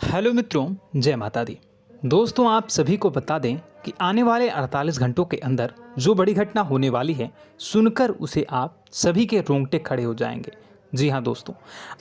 Hello मित्रों, जय माता दी। दोस्तों, आप सभी को बता दें कि आने वाले 48 घंटों के अंदर जो बड़ी घटना होने वाली है, सुनकर उसे आप सभी के रोंगटे खड़े हो जाएंगे। जी हाँ दोस्तों,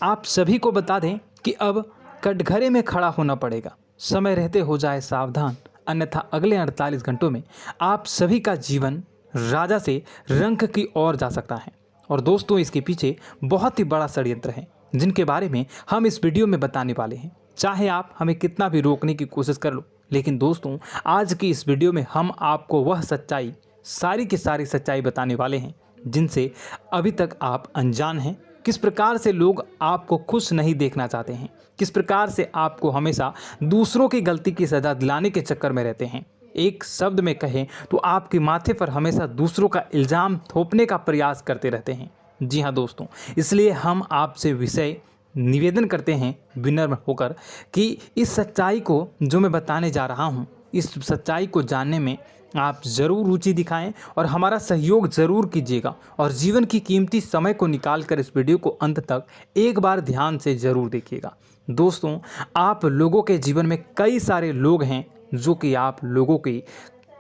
आप सभी को बता दें कि अब कटघरे में खड़ा होना पड़ेगा। समय रहते हो जाए सावधान, अन्यथा अगले 48 घंटों में आप सभी का जीवन राजा से रंक की ओर जा सकता है। और दोस्तों, इसके पीछे बहुत ही बड़ा षड्यंत्र है, जिनके बारे में हम इस वीडियो में बताने वाले हैं। चाहे आप हमें कितना भी रोकने की कोशिश कर लो, लेकिन दोस्तों, आज की इस वीडियो में हम आपको वह सच्चाई, सारी की सारी सच्चाई बताने वाले हैं जिनसे अभी तक आप अनजान हैं। किस प्रकार से लोग आपको खुश नहीं देखना चाहते हैं, किस प्रकार से आपको हमेशा दूसरों की गलती की सज़ा दिलाने के चक्कर में रहते हैं। एक शब्द में कहें तो आपके माथे पर हमेशा दूसरों का इल्ज़ाम थोपने का प्रयास करते रहते हैं। जी हाँ दोस्तों, इसलिए हम आपसे विषय निवेदन करते हैं विनम्र होकर कि इस सच्चाई को जो मैं बताने जा रहा हूँ, इस सच्चाई को जानने में आप ज़रूर रुचि दिखाएं और हमारा सहयोग ज़रूर कीजिएगा। और जीवन की कीमती समय को निकाल कर इस वीडियो को अंत तक एक बार ध्यान से ज़रूर देखिएगा। दोस्तों, आप लोगों के जीवन में कई सारे लोग हैं जो कि आप लोगों की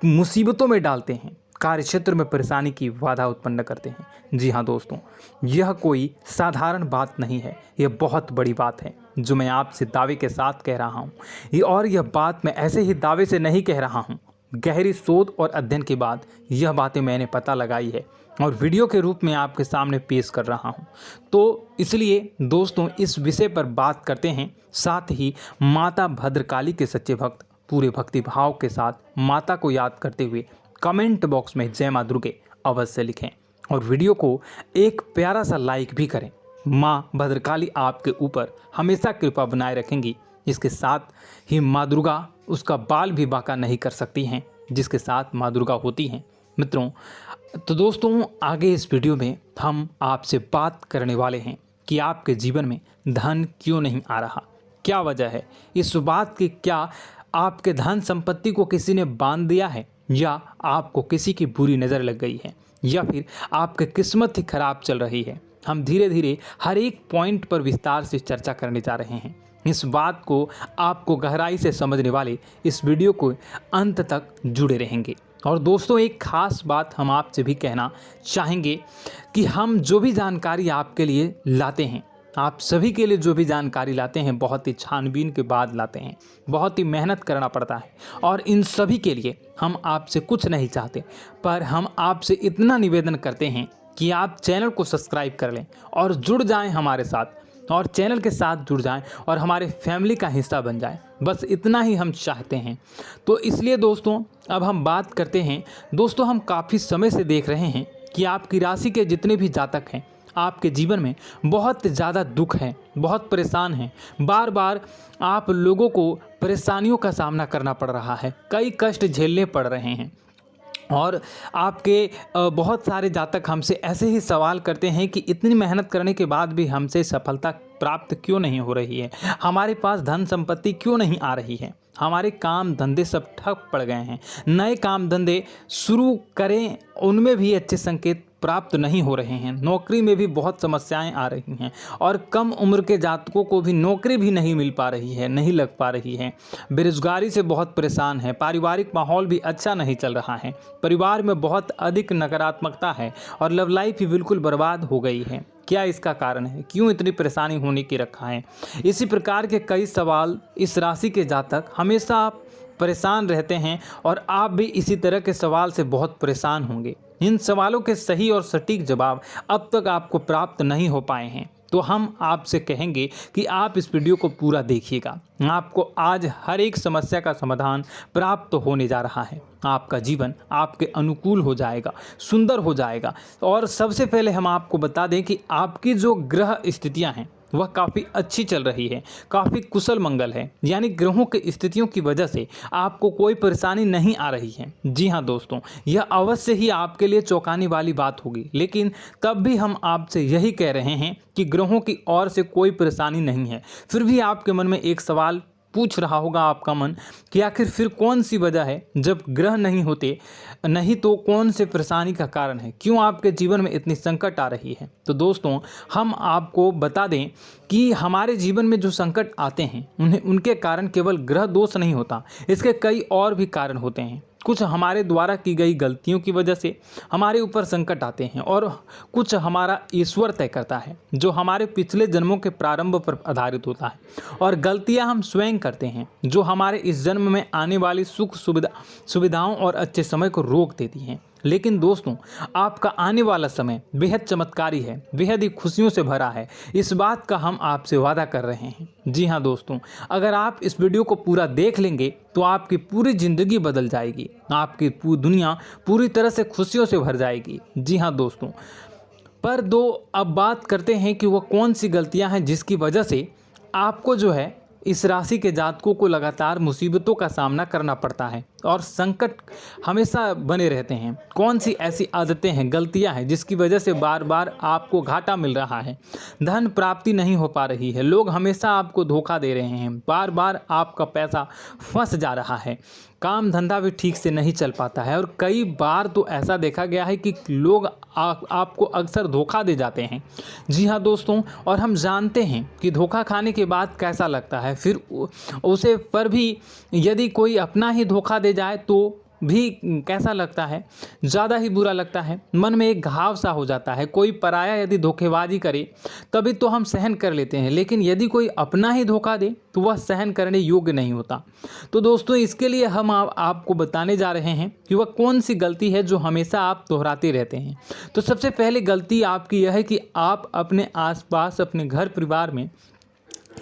मुसीबतों में डालते हैं, कार्य क्षेत्र में परेशानी की बाधा उत्पन्न करते हैं। जी हाँ दोस्तों, यह कोई साधारण बात नहीं है, यह बहुत बड़ी बात है जो मैं आपसे दावे के साथ कह रहा हूँ। और यह बात मैं ऐसे ही दावे से नहीं कह रहा हूँ, गहरी शोध और अध्ययन के बाद यह बातें मैंने पता लगाई है और वीडियो के रूप में आपके सामने पेश कर रहा हूँ। तो इसलिए दोस्तों, इस विषय पर बात करते हैं। साथ ही माता भद्रकाली के सच्चे भक्त पूरे भक्ति भाव के साथ माता को याद करते हुए कमेंट बॉक्स में जय मां दुर्गे अवश्य लिखें और वीडियो को एक प्यारा सा लाइक भी करें। माँ भद्रकाली आपके ऊपर हमेशा कृपा बनाए रखेंगी। इसके साथ ही माँ दुर्गा उसका बाल भी बांका नहीं कर सकती हैं, जिसके साथ माँ दुर्गा होती हैं। मित्रों, तो दोस्तों, आगे इस वीडियो में हम आपसे बात करने वाले हैं कि आपके जीवन में धन क्यों नहीं आ रहा, क्या वजह है इस बात की। क्या आपके धन संपत्ति को किसी ने बांध दिया है, या आपको किसी की बुरी नज़र लग गई है, या फिर आपकी किस्मत ही खराब चल रही है। हम धीरे धीरे हर एक पॉइंट पर विस्तार से चर्चा करने जा रहे हैं। इस बात को आपको गहराई से समझने वाले इस वीडियो को अंत तक जुड़े रहेंगे। और दोस्तों, एक खास बात हम आपसे भी कहना चाहेंगे कि हम जो भी जानकारी आपके लिए लाते हैं, आप सभी के लिए जो भी जानकारी लाते हैं, बहुत ही छानबीन के बाद लाते हैं, बहुत ही मेहनत करना पड़ता है। और इन सभी के लिए हम आपसे कुछ नहीं चाहते, पर हम आपसे इतना निवेदन करते हैं कि आप चैनल को सब्सक्राइब कर लें और जुड़ जाएं हमारे साथ, और चैनल के साथ जुड़ जाएं और हमारे फैमिली का हिस्सा बन जाएं। बस इतना ही हम चाहते हैं। तो इसलिए दोस्तों, अब हम बात करते हैं। दोस्तों, हम काफ़ी समय से देख रहे हैं कि आपकी राशि के जितने भी जातक हैं, आपके जीवन में बहुत ज़्यादा दुख है, बहुत परेशान हैं। बार बार आप लोगों को परेशानियों का सामना करना पड़ रहा है, कई कष्ट झेलने पड़ रहे हैं। और आपके बहुत सारे जातक हमसे ऐसे ही सवाल करते हैं कि इतनी मेहनत करने के बाद भी हमसे सफलता प्राप्त क्यों नहीं हो रही है, हमारे पास धन संपत्ति क्यों नहीं आ रही है, हमारे काम धंधे सब ठप पड़ गए हैं, नए काम धंधे शुरू करें उनमें भी अच्छे संकेत प्राप्त नहीं हो रहे हैं, नौकरी में भी बहुत समस्याएं आ रही हैं, और कम उम्र के जातकों को भी नौकरी भी नहीं मिल पा रही है, नहीं लग पा रही है, बेरोजगारी से बहुत परेशान है, पारिवारिक माहौल भी अच्छा नहीं चल रहा है, परिवार में बहुत अधिक नकारात्मकता है और लव लाइफ भी बिल्कुल बर्बाद हो गई है। क्या इसका कारण है, क्यों इतनी परेशानी होने की रखा है? इसी प्रकार के कई सवाल इस राशि के जातक हमेशा परेशान रहते हैं, और आप भी इसी तरह के सवाल से बहुत परेशान होंगे। इन सवालों के सही और सटीक जवाब अब तक आपको प्राप्त नहीं हो पाए हैं, तो हम आपसे कहेंगे कि आप इस वीडियो को पूरा देखिएगा। आपको आज हर एक समस्या का समाधान प्राप्त होने जा रहा है। आपका जीवन आपके अनुकूल हो जाएगा, सुंदर हो जाएगा। और सबसे पहले हम आपको बता दें कि आपकी जो ग्रह स्थितियां हैं वह काफ़ी अच्छी चल रही है, काफ़ी कुशल मंगल है, यानी ग्रहों की स्थितियों की वजह से आपको कोई परेशानी नहीं आ रही है। जी हाँ दोस्तों, यह अवश्य ही आपके लिए चौंकाने वाली बात होगी, लेकिन तब भी हम आपसे यही कह रहे हैं कि ग्रहों की ओर से कोई परेशानी नहीं है। फिर भी आपके मन में एक सवाल पूछ रहा होगा आपका मन कि आखिर फिर कौन सी वजह है, जब ग्रह नहीं होते नहीं तो कौन से परेशानी का कारण है, क्यों आपके जीवन में इतनी संकट आ रही है। तो दोस्तों हम आपको बता दें कि हमारे जीवन में जो संकट आते हैं उनके कारण केवल ग्रह दोष नहीं होता, इसके कई और भी कारण होते हैं। कुछ हमारे द्वारा की गई गलतियों की वजह से हमारे ऊपर संकट आते हैं और कुछ हमारा ईश्वर तय करता है, जो हमारे पिछले जन्मों के प्रारंभ पर आधारित होता है। और गलतियां हम स्वयं करते हैं, जो हमारे इस जन्म में आने वाली सुख सुविधाओं और अच्छे समय को रोक देती हैं। लेकिन दोस्तों आपका आने वाला समय बेहद चमत्कारी है, बेहद ही खुशियों से भरा है, इस बात का हम आपसे वादा कर रहे हैं। जी हाँ दोस्तों, अगर आप इस वीडियो को पूरा देख लेंगे तो आपकी पूरी ज़िंदगी बदल जाएगी, आपकी पूरी दुनिया पूरी तरह से खुशियों से भर जाएगी। जी हाँ दोस्तों, पर अब बात करते हैं कि वह कौन सी गलतियां हैं जिसकी वजह से आपको जो है इस राशि के जातकों को लगातार मुसीबतों का सामना करना पड़ता है और संकट हमेशा बने रहते हैं। कौन सी ऐसी आदतें हैं, गलतियां हैं जिसकी वजह से बार बार आपको घाटा मिल रहा है, धन प्राप्ति नहीं हो पा रही है, लोग हमेशा आपको धोखा दे रहे हैं, बार बार आपका पैसा फंस जा रहा है, काम धंधा भी ठीक से नहीं चल पाता है और कई बार तो ऐसा देखा गया है कि लोग आपको अक्सर धोखा दे जाते हैं। जी हाँ दोस्तों, और हम जानते हैं कि धोखा खाने के बाद कैसा लगता है, फिर उसे पर भी यदि कोई अपना ही धोखा दे जाए तो भी कैसा लगता है, ज़्यादा ही बुरा लगता है, मन में एक घाव सा हो जाता है। कोई पराया यदि धोखेबाजी करे तभी तो हम सहन कर लेते हैं, लेकिन यदि कोई अपना ही धोखा दे तो वह सहन करने योग्य नहीं होता। तो दोस्तों इसके लिए हम आपको बताने जा रहे हैं कि वह कौन सी गलती है जो हमेशा आप दोहराते रहते हैं। तो सबसे पहले गलती आपकी यह है कि आप अपने आसपास, अपने घर परिवार में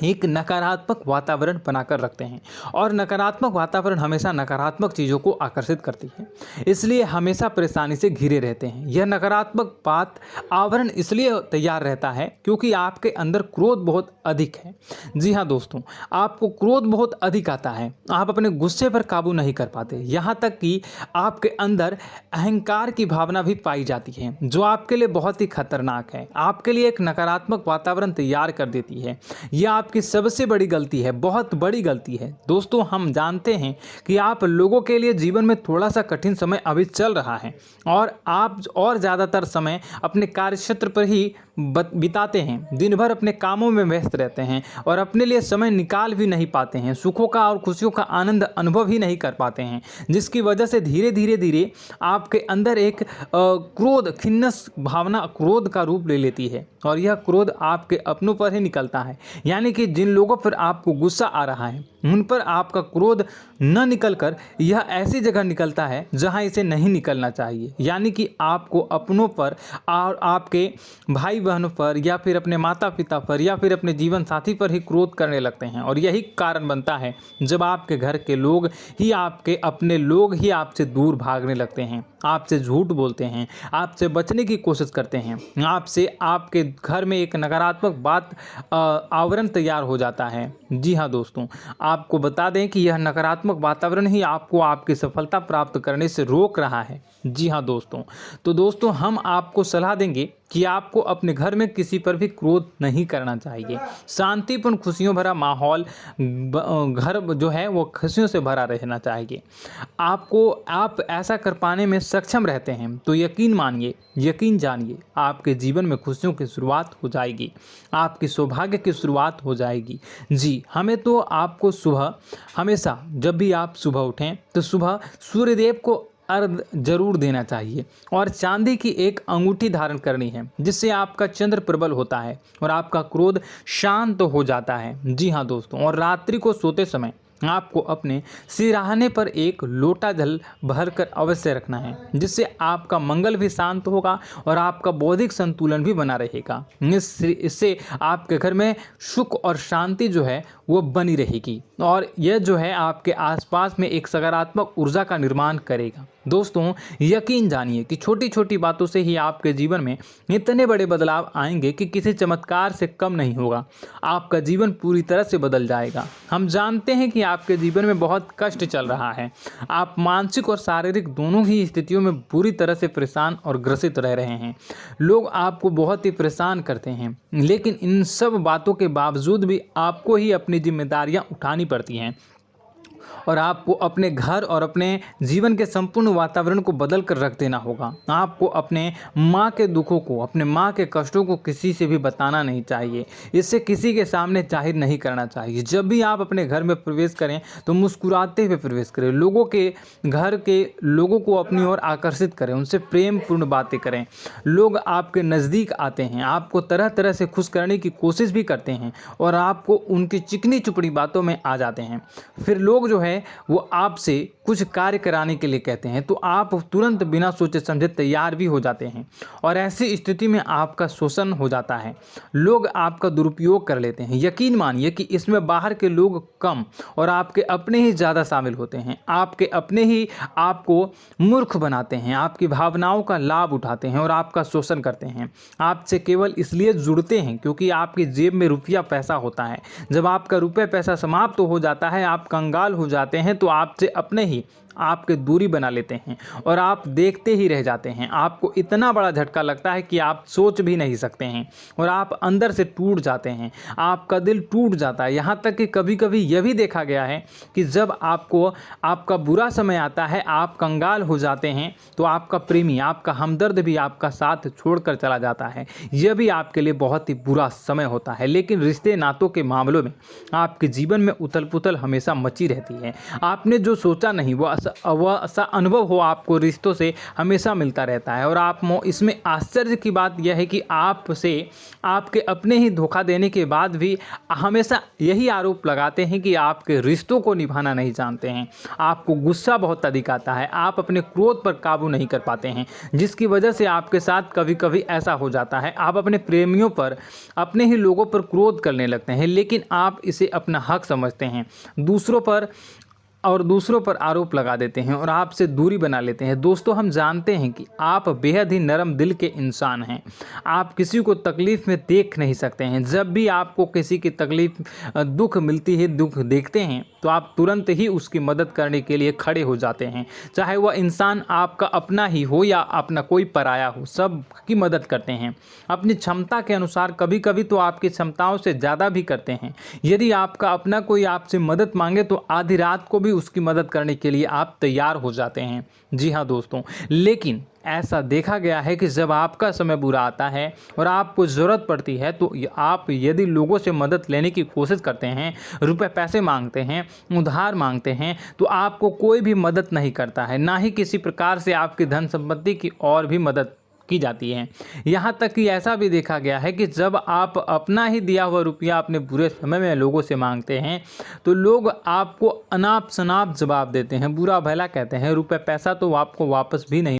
एक नकारात्मक वातावरण बनाकर रखते हैं और नकारात्मक वातावरण हमेशा नकारात्मक चीज़ों को आकर्षित करती है, इसलिए हमेशा परेशानी से घिरे रहते हैं। यह नकारात्मक आवरण इसलिए तैयार रहता है क्योंकि आपके अंदर क्रोध बहुत अधिक है। जी हाँ दोस्तों, आपको क्रोध बहुत अधिक आता है, आप अपने गुस्से पर काबू नहीं कर पाते, यहाँ तक कि आपके अंदर अहंकार की भावना भी पाई जाती है, जो आपके लिए बहुत ही खतरनाक है, आपके लिए एक नकारात्मक वातावरण तैयार कर देती है। यह आपकी सबसे बड़ी गलती है, बहुत बड़ी गलती है। दोस्तों हम जानते हैं कि आप लोगों के लिए जीवन में थोड़ा सा कठिन समय अभी चल रहा है और आप और ज़्यादातर समय अपने कार्यक्षेत्र पर ही बिताते हैं, दिन भर अपने कामों में व्यस्त रहते हैं और अपने लिए समय निकाल भी नहीं पाते हैं, सुखों का और खुशियों का आनंद अनुभव ही नहीं कर पाते हैं, जिसकी वजह से धीरे धीरे आपके अंदर एक क्रोध, खिन्नस भावना क्रोध का रूप ले लेती है और यह क्रोध आपके अपनों पर ही निकलता है। यानी कि जिन लोगों पर आपको गुस्सा आ रहा है उन पर आपका क्रोध न निकलकर यह ऐसी जगह निकलता है जहां इसे नहीं निकलना चाहिए। यानी कि आपको अपनों पर और आपके भाई बहनों पर या फिर अपने माता पिता पर या फिर अपने जीवन साथी पर ही क्रोध करने लगते हैं और यही कारण बनता है जब आपके घर के लोग ही, आपके अपने लोग ही आपसे दूर भागने लगते हैं, आपसे झूठ बोलते हैं, आपसे बचने की कोशिश करते हैं, आपसे आपके घर में एक नकारात्मक आवरण तैयार हो जाता है। जी हाँ दोस्तों, आपको बता दें कि यह नकारात्मक वातावरण ही आपको आपकी सफलता प्राप्त करने से रोक रहा है। जी हाँ दोस्तों, तो दोस्तों हम आपको सलाह देंगे कि आपको अपने घर में किसी पर भी क्रोध नहीं करना चाहिए। शांतिपूर्ण खुशियों भरा माहौल, घर जो है वो खुशियों से भरा रहना चाहिए। आप ऐसा कर पाने में सक्षम रहते हैं तो यकीन मानिए, यकीन जानिए, आपके जीवन में खुशियों की शुरुआत हो जाएगी, आपकी सौभाग्य की शुरुआत हो जाएगी। जी, हमें तो आपको सुबह, हमेशा जब भी आप सुबह उठें तो सुबह सूर्यदेव को अर्घ जरूर देना चाहिए और चांदी की एक अंगूठी धारण करनी है, जिससे आपका चंद्र प्रबल होता है और आपका क्रोध शांत हो जाता है। जी हाँ दोस्तों, और रात्रि को सोते समय आपको अपने सिरहाने पर एक लोटा जल भरकर अवश्य रखना है, जिससे आपका मंगल भी शांत होगा और आपका बौद्धिक संतुलन भी बना रहेगा। इससे आपके घर में सुख और शांति जो है वो बनी रहेगी और यह जो है आपके आसपास में एक सकारात्मक ऊर्जा का निर्माण करेगा। दोस्तों यकीन जानिए कि छोटी छोटी बातों से ही आपके जीवन में इतने बड़े बदलाव आएंगे कि किसी चमत्कार से कम नहीं होगा, आपका जीवन पूरी तरह से बदल जाएगा। हम जानते हैं कि आपके जीवन में बहुत कष्ट चल रहा है। आप मानसिक और शारीरिक दोनों ही स्थितियों में बुरी तरह से परेशान और ग्रसित रह रहे हैं। लोग आपको बहुत ही परेशान करते हैं, लेकिन इन सब बातों के बावजूद भी आपको ही अपनी जिम्मेदारियां उठानी पड़ती हैं और आपको अपने घर और अपने जीवन के संपूर्ण वातावरण को बदल कर रख देना होगा। आपको अपने माँ के दुखों को, अपने माँ के कष्टों को किसी से भी बताना नहीं चाहिए। इससे किसी के सामने जाहिर नहीं करना चाहिए। जब भी आप अपने घर में प्रवेश करें तो मुस्कुराते हुए प्रवेश करें। लोगों के घर के लोगों को अपनी ओर आकर्षित करें, उनसे प्रेमपूर्ण बातें करें। लोग आपके नज़दीक आते हैं, आपको तरह तरह से खुश करने की कोशिश भी करते हैं और आपको उनकी चिकनी चुपड़ी बातों में आ जाते हैं। फिर लोग जो है वो आपसे कुछ कार्य कराने के लिए कहते हैं तो आप तुरंत बिना सोचे समझे तैयार भी हो जाते हैं और ऐसी स्थिति में आपका शोषण हो जाता है। लोग आपका दुरुपयोग कर लेते हैं। यकीन मानिए कि इसमें बाहर के लोग कम और आपके अपने ही ज़्यादा शामिल होते हैं। आपके अपने ही आपको मूर्ख बनाते हैं, आपकी भावनाओं का लाभ उठाते हैं और आपका शोषण करते हैं। आपसे केवल इसलिए जुड़ते हैं क्योंकि आपकी जेब में रुपया पैसा होता है। जब आपका रुपया पैसा समाप्त हो जाता है, आप कंगाल हो जाते हैं तो आपसे अपने ही आपके दूरी बना लेते हैं और आप देखते ही रह जाते हैं। आपको इतना बड़ा झटका लगता है कि आप सोच भी नहीं सकते हैं और आप अंदर से टूट जाते हैं। आपका दिल टूट जाता है। यहाँ तक कि कभी कभी यह भी देखा गया है कि जब आपको आपका बुरा समय आता है, आप कंगाल हो जाते हैं तो आपका प्रेमी, आपका हमदर्द भी आपका साथ छोड़कर चला जाता है। यह भी आपके लिए बहुत ही बुरा समय होता है। लेकिन रिश्ते नातों के मामलों में आपके जीवन में उथल पुथल हमेशा मची रहती है। आपने जो सोचा नहीं वह ऐसा अनुभव हो आपको रिश्तों से हमेशा मिलता रहता है। और आप इसमें आश्चर्य की बात यह है कि आपसे आपके अपने ही धोखा देने के बाद भी हमेशा यही आरोप लगाते हैं कि आपके रिश्तों को निभाना नहीं जानते हैं। आपको गुस्सा बहुत अधिक आता है, आप अपने क्रोध पर काबू नहीं कर पाते हैं, जिसकी वजह से आपके साथ कभी कभी ऐसा हो जाता है आप अपने प्रेमियों पर, अपने ही लोगों पर क्रोध करने लगते हैं। लेकिन आप इसे अपना हक समझते हैं, दूसरों पर आरोप लगा देते हैं और आपसे दूरी बना लेते हैं। दोस्तों, हम जानते हैं कि आप बेहद ही नरम दिल के इंसान हैं। आप किसी को तकलीफ़ में देख नहीं सकते हैं। जब भी आपको किसी की तकलीफ़, दुख मिलती है, दुख देखते हैं तो आप तुरंत ही उसकी मदद करने के लिए खड़े हो जाते हैं। चाहे वह इंसान आपका अपना ही हो या अपना कोई पराया हो, सब की मदद करते हैं अपनी क्षमता के अनुसार। कभी कभी तो आपकी क्षमताओं से ज़्यादा भी करते हैं। यदि आपका अपना कोई आपसे मदद मांगे तो आधी रात को भी उसकी मदद करने के लिए आप तैयार हो जाते हैं। जी हाँ दोस्तों, लेकिन ऐसा देखा गया है कि जब आपका समय बुरा आता है और आपको ज़रूरत पड़ती है तो आप यदि लोगों से मदद लेने की कोशिश करते हैं, रुपए पैसे मांगते हैं, उधार मांगते हैं, तो आपको कोई भी मदद नहीं करता है। ना ही किसी प्रकार से आपकी धन संपत्ति की और भी मदद की जाती है। यहाँ तक कि ऐसा भी देखा गया है कि जब आप अपना ही दिया हुआ रुपया अपने बुरे समय में लोगों से मांगते हैं तो लोग आपको अनाप शनाप जवाब देते हैं, बुरा भला कहते हैं। रुपये पैसा तो आपको वापस भी नहीं